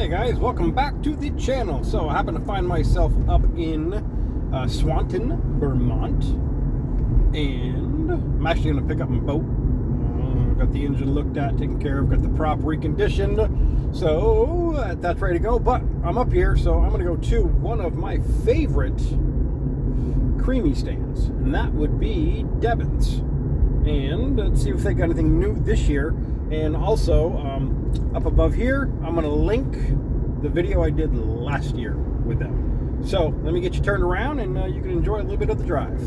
Hey guys, welcome back to the channel. So I happen to find myself up in Swanton, Vermont, and I'm actually going to pick up my boat. Got the engine looked at, taken care of, got the prop reconditioned, so that's ready to go. But I'm up here, so I'm going to go to one of my favorite Creemee stands, and that would be Devyn's. And let's see if they got anything new this year. And also, up above here, I'm going to link the video I did last year with them. So let me get you turned around, and you can enjoy a little bit of the drive.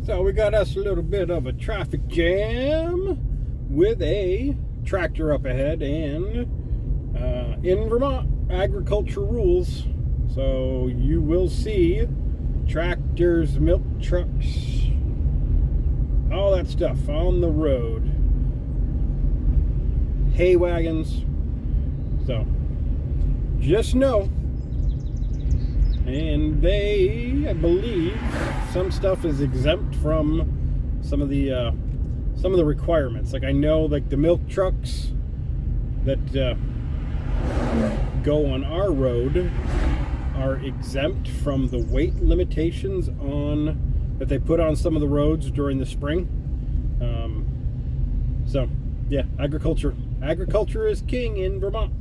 So we got us a little bit of a traffic jam with a tractor up ahead, and in Vermont, agriculture rules. So you will see tractors, milk trucks, all that stuff on the road. Hay wagons. So just know. And I believe, some stuff is exempt from some of the requirements. Like I know, like the milk trucks that go on our road are exempt from the weight limitations that they put on some of the roads during the spring. So yeah, agriculture is king in Vermont.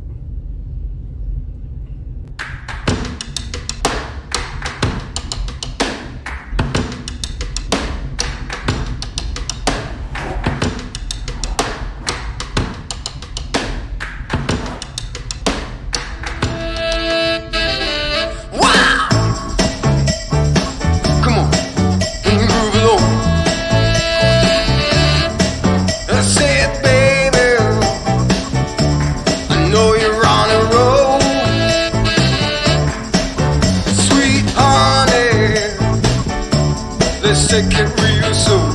Take it real soon.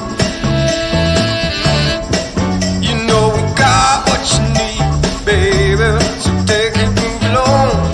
You know we got what you need, baby. So take it, move along.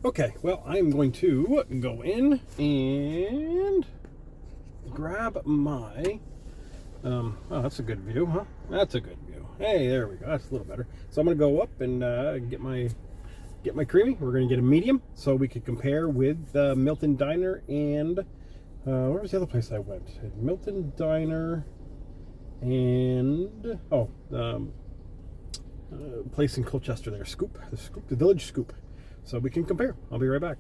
Okay, well, I'm going to go in and grab my, oh, that's a good view, huh? That's a good view. Hey, there we go. That's a little better. So I'm going to go up and get my Creemee. We're going to get a medium so we could compare with Milton Diner and, where was the other place I went? Milton Diner and, place in Colchester there. The Village Scoop. So we can compare. I'll be right back.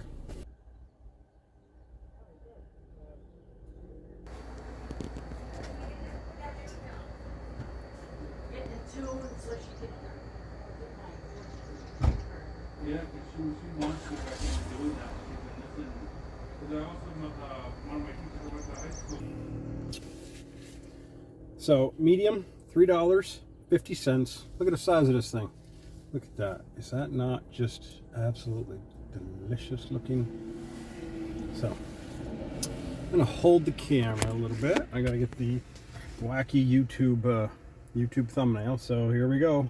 Yeah, she wants to actually do it now. Because I also one of my teachers went to high school. So medium, $3.50. Look at the size of this thing. Look at that. Is that not just absolutely delicious looking? So I'm gonna hold the camera a little bit. I gotta get the wacky YouTube thumbnail. So here we go.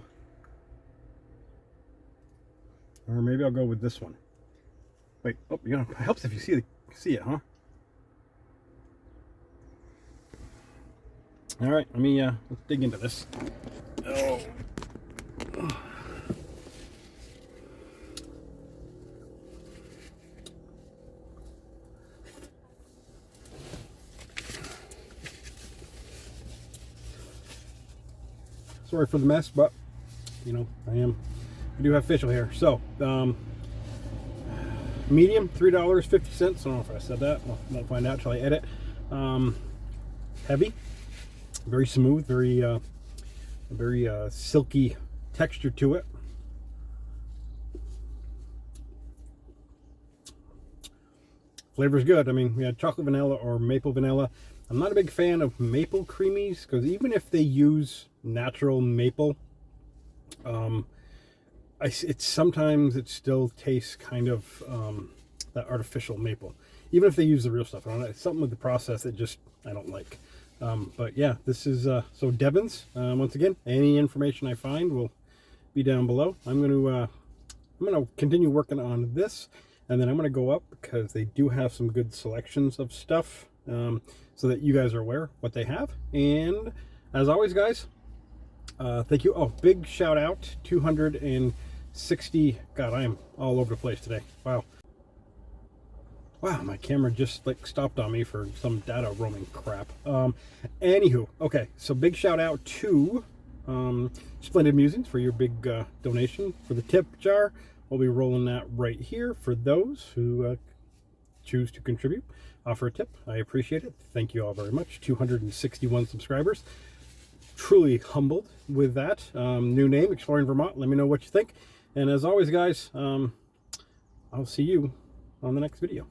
Or maybe I'll go with this one. Wait, oh, it helps if you see it, huh? All right, let's dig into this. Oh. Sorry for the mess, but I do have official here. So, medium, $3.50. I don't know if I said that. I'll find out till I edit. Heavy, very smooth, very silky texture to it. Flavor's good. I mean, we had chocolate vanilla or maple vanilla. I'm not a big fan of maple creamies because even if they use natural maple, sometimes it still tastes kind of that artificial maple, even if they use the real stuff. It's something with the process that just I don't like. But yeah, this is so Devyn's. Once again, any information I find will be down below. I'm gonna continue working on this, and then I'm gonna go up because they do have some good selections of stuff, so that you guys are aware what they have. And as always, guys, thank you. Oh, big shout out, 260. God, I am all over the place today. Wow, my camera just stopped on me for some data roaming crap. Anywho, okay, so big shout out to Splendid Musings for your big donation for the tip jar. We'll be rolling that right here for those who choose to contribute. Offer a tip. I appreciate it. Thank you all very much. 261 subscribers. Truly humbled with that. New name, Exploring Vermont. Let me know what you think. And as always, guys, I'll see you on the next video.